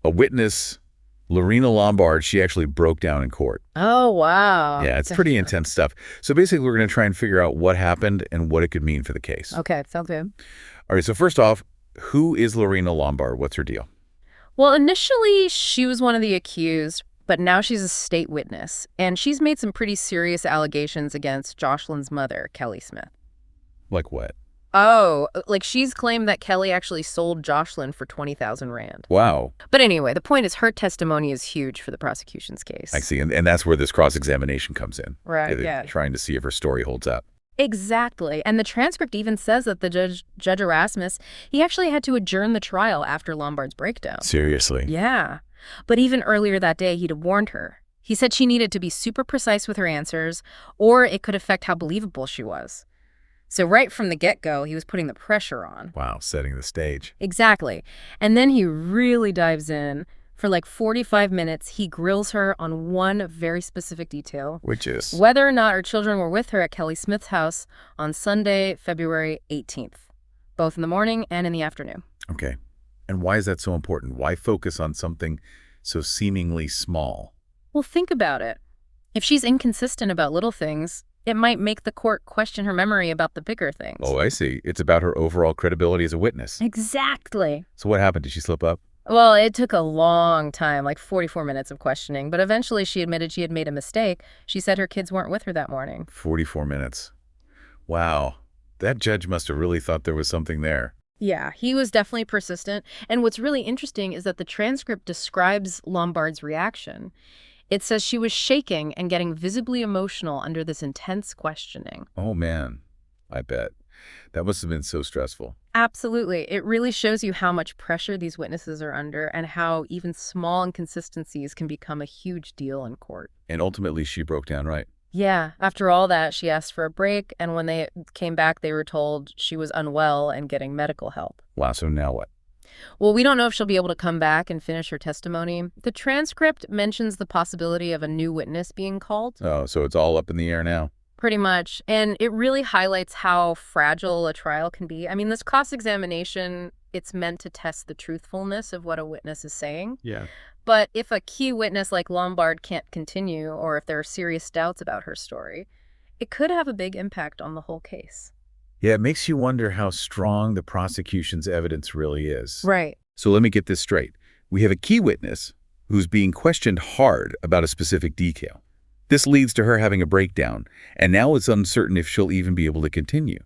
A witness, Laurenta Lombaard, she actually broke down in court. Oh, wow. Yeah, it's pretty intense stuff. So basically, we're going to try and figure out what happened and what it could mean for the case. Okay, sounds good. All right, so first off, who is Laurenta Lombaard? What's her deal? Well, initially, she was one of the accused, but now she's a state witness, and she's made some pretty serious allegations against Joshlin's mother, Kelly Smith. Like what? Oh, like she's claimed that Kelly actually sold Joshlin for 20,000 rand. Wow. But anyway, the point is her testimony is huge for the prosecution's case. I see, and that's where this cross-examination comes in. Right, They're yeah. trying to see if her story holds up. Exactly. And the transcript even says that the Judge Erasmus, he actually had to adjourn the trial after Lombard's breakdown. Seriously? Yeah. But even earlier that day, he'd have warned her. He said she needed to be super precise with her answers, or it could affect how believable she was. So right from the get-go, he was putting the pressure on. Wow, setting the stage. Exactly. And then he really dives in. For like 45 minutes, he grills her on one very specific detail. Which is? Whether or not her children were with her at Kelly Smith's house on Sunday, February 18th, both in the morning and in the afternoon. Okay. And why is that so important? Why focus on something so seemingly small? Well, think about it. If she's inconsistent about little things, it might make the court question her memory about the bigger things. Oh, I see. It's about her overall credibility as a witness. Exactly. So what happened? Did she slip up? Well, it took a long time, like 44 minutes of questioning, but eventually she admitted she had made a mistake. She said her kids weren't with her that morning. 44 minutes. Wow. That judge must have really thought there was something there. Yeah, he was definitely persistent. And what's really interesting is that the transcript describes Lombard's reaction. It says she was shaking and getting visibly emotional under this intense questioning. Oh, man. I bet. That must have been so stressful. Absolutely. It really shows you how much pressure these witnesses are under and how even small inconsistencies can become a huge deal in court. And ultimately, she broke down right. Yeah. After all that, she asked for a break, and when they came back, they were told she was unwell and getting medical help. Wow, so now what? Well, we don't know if she'll be able to come back and finish her testimony. The transcript mentions the possibility of a new witness being called. Oh, so it's all up in the air now. Pretty much. And it really highlights how fragile a trial can be. I mean, this cross-examination, it's meant to test the truthfulness of what a witness is saying. Yeah. But if a key witness like Lombard can't continue, or if there are serious doubts about her story, it could have a big impact on the whole case. Yeah, it makes you wonder how strong the prosecution's evidence really is. Right. So let me get this straight. We have a key witness who's being questioned hard about a specific detail. This leads to her having a breakdown, and now it's uncertain if she'll even be able to continue.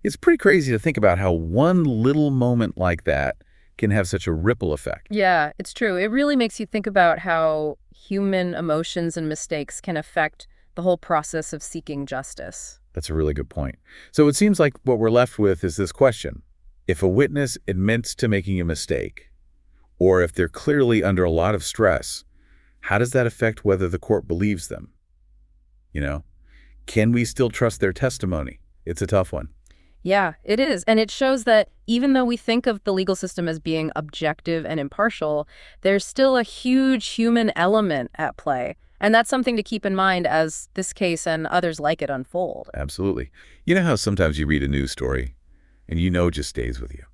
It's pretty crazy to think about how one little moment like that can have such a ripple effect. Yeah, it's true. It really makes you think about how human emotions and mistakes can affect the whole process of seeking justice. That's a really good point. So it seems like what we're left with is this question. If a witness admits to making a mistake, or if they're clearly under a lot of stress, how does that affect whether the court believes them? You know, can we still trust their testimony? It's a tough one. Yeah, it is. And it shows that even though we think of the legal system as being objective and impartial, there's still a huge human element at play. And that's something to keep in mind as this case and others like it unfold. Absolutely. You know how sometimes you read a news story and it just stays with you?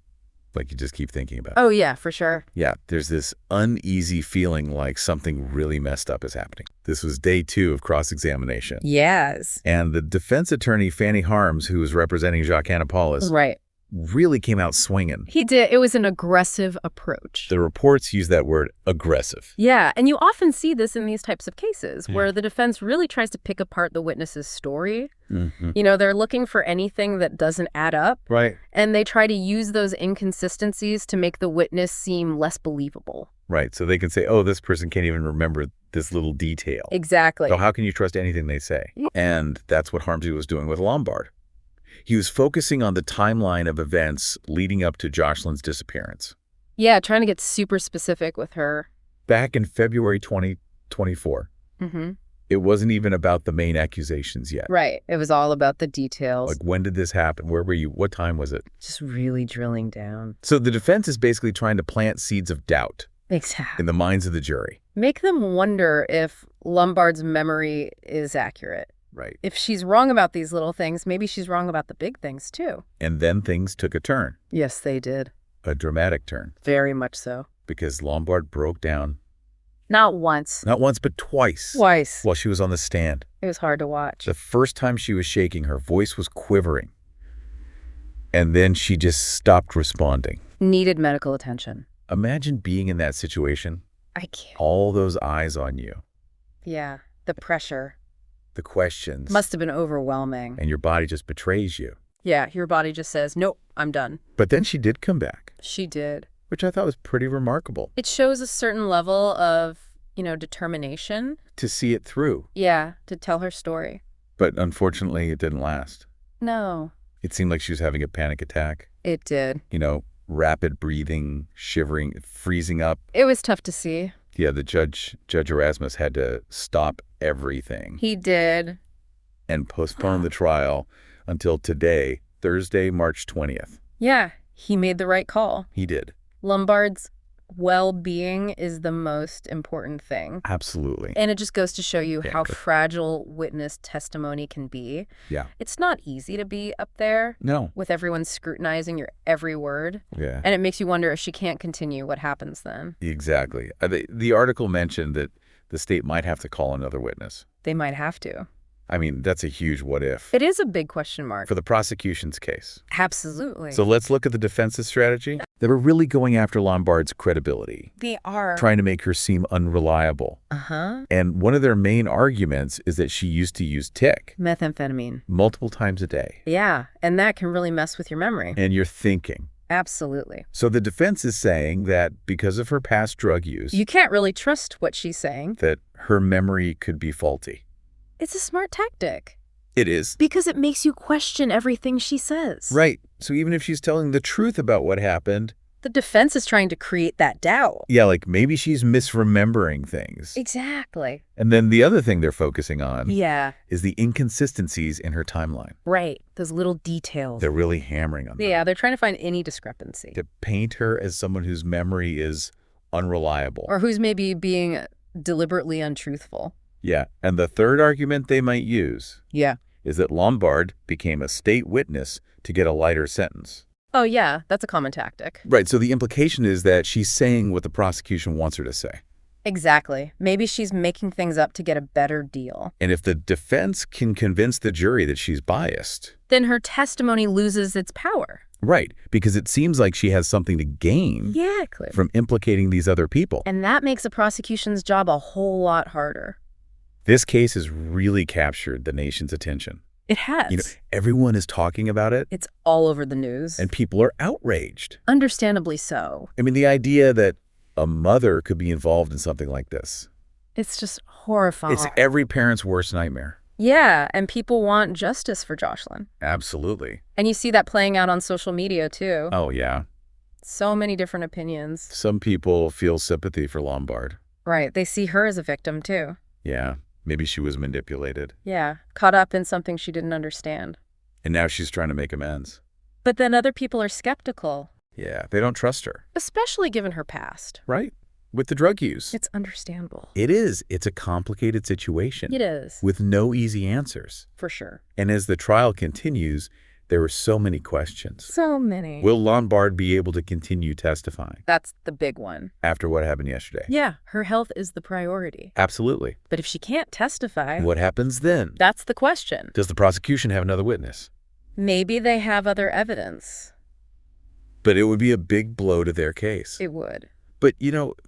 Like you just keep thinking about it. Oh, yeah, for sure. Yeah, there's this uneasy feeling like something really messed up is happening. This was day 2 of cross-examination. Yes. And the defense attorney, Fanny Harms, who was representing Jacques Annapolis, Right. really came out swinging. He did. It was an aggressive approach. The reports use that word, aggressive. Yeah, and you often see this in these types of cases where the defense really tries to pick apart the witness's story. Mm-hmm. You know, they're looking for anything that doesn't add up. Right. And they try to use those inconsistencies to make the witness seem less believable. Right. So they can say, oh, this person can't even remember this little detail. Exactly. So how can you trust anything they say? And that's what Harmsy was doing with Lombard. He was focusing on the timeline of events leading up to Joshlin's disappearance. Yeah, trying to get super specific with her. Back in February 2024, it wasn't even about the main accusations yet. Right. It was all about the details. Like, when did this happen? Where were you? What time was it? Just really drilling down. So the defense is basically trying to plant seeds of doubt Exactly. in the minds of the jury. Make them wonder if Lombard's memory is accurate. Right. If she's wrong about these little things, maybe she's wrong about the big things, too. And then things took a turn. Yes, they did. A dramatic turn. Very much so. because Lombaard broke down. Not once. Not once, but twice. Twice. While she was on the stand. It was hard to watch. The first time she was shaking, her voice was quivering. And then she just stopped responding. Needed medical attention. Imagine being in that situation. I can't. All those eyes on you. Yeah, the pressure. The questions. Must have been overwhelming. And your body just betrays you. Yeah, your body just says, nope, I'm done. But then she did come back. She did. Which I thought was pretty remarkable. It shows a certain level of, determination. To see it through. Yeah, to tell her story. But unfortunately, it didn't last. No. It seemed like she was having a panic attack. It did. Rapid breathing, shivering, freezing up. It was tough to see. Yeah, the Judge Erasmus had to stop everything. He did. And postpone the trial until today, Thursday, March 20th. Yeah, he made the right call. He did. Lombaard's well-being is the most important thing. Absolutely. And it just goes to show you how fragile witness testimony can be. Yeah. It's not easy to be up there. No. With everyone scrutinizing your every word. Yeah. And it makes you wonder if she can't continue, what happens then? Exactly. The article mentioned that the state might have to call another witness. They might have to. I mean, that's a huge what if. It is a big question mark. For the prosecution's case. Absolutely. So let's look at the defense's strategy. They were really going after Lombaard's credibility. They are. Trying to make her seem unreliable. Uh-huh. And one of their main arguments is that she used to use tic. Methamphetamine. Multiple times a day. Yeah, and that can really mess with your memory. And your thinking. Absolutely. So the defense is saying that because of her past drug use... You can't really trust what she's saying. That her memory could be faulty. It's a smart tactic. It is. Because it makes you question everything she says. Right. So even if she's telling the truth about what happened... The defense is trying to create that doubt. Yeah, like maybe she's misremembering things. Exactly. And then the other thing they're focusing on... Yeah. Is the inconsistencies in her timeline. Right. Those little details. They're really hammering on them. Yeah, they're trying to find any discrepancy. To paint her as someone whose memory is unreliable. Or who's maybe being deliberately untruthful. Yeah, and the third argument they might use is that Lombaard became a state witness to get a lighter sentence. Oh, yeah, that's a common tactic. Right, so the implication is that she's saying what the prosecution wants her to say. Exactly. Maybe she's making things up to get a better deal. And if the defense can convince the jury that she's biased... Then her testimony loses its power. Right, because it seems like she has something to gain from implicating these other people. And that makes the prosecution's job a whole lot harder. This case has really captured the nation's attention. It has. Everyone is talking about it. It's all over the news. And people are outraged. Understandably so. I mean, the idea that a mother could be involved in something like this. It's just horrifying. It's every parent's worst nightmare. Yeah, and people want justice for Joshlin. Absolutely. And you see that playing out on social media, too. Oh, yeah. So many different opinions. Some people feel sympathy for Lombaard. Right. They see her as a victim, too. Yeah. Maybe she was manipulated. Yeah. Caught up in something she didn't understand. And now she's trying to make amends. But then other people are skeptical. Yeah. They don't trust her. Especially given her past. Right. With the drug use. It's understandable. It is. It's a complicated situation. It is. With no easy answers. For sure. And as the trial continues, there were so many questions. So many. Will Lombaard be able to continue testifying? That's the big one. After what happened yesterday? Yeah, her health is the priority. Absolutely. But if she can't testify... What happens then? That's the question. Does the prosecution have another witness? Maybe they have other evidence. But it would be a big blow to their case. It would. But,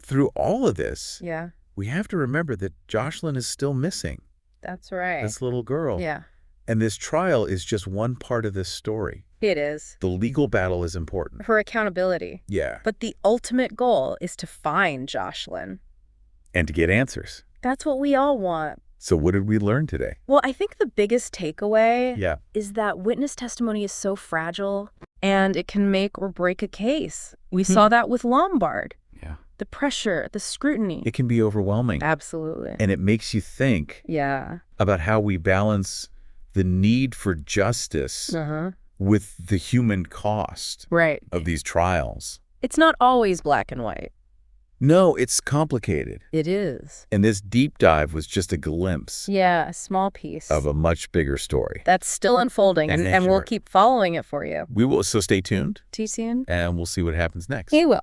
through all of this, yeah, we have to remember that Joshlin is still missing. That's right. This little girl. Yeah. And this trial is just one part of this story. It is. The legal battle is important. Her accountability. Yeah. But the ultimate goal is to find Joshlin. And to get answers. That's what we all want. So what did we learn today? Well, I think the biggest takeaway is that witness testimony is so fragile and it can make or break a case. We saw that with Lombaard. Yeah. The pressure, the scrutiny. It can be overwhelming. Absolutely. And it makes you think about how we balance the need for justice with the human cost of these trials. It's not always black and white. No, it's complicated. It is. And this deep dive was just a glimpse. Yeah, a small piece. Of a much bigger story. That's still unfolding, and we'll keep following it for you. We will, so stay tuned. Too soon? And we'll see what happens next. We will.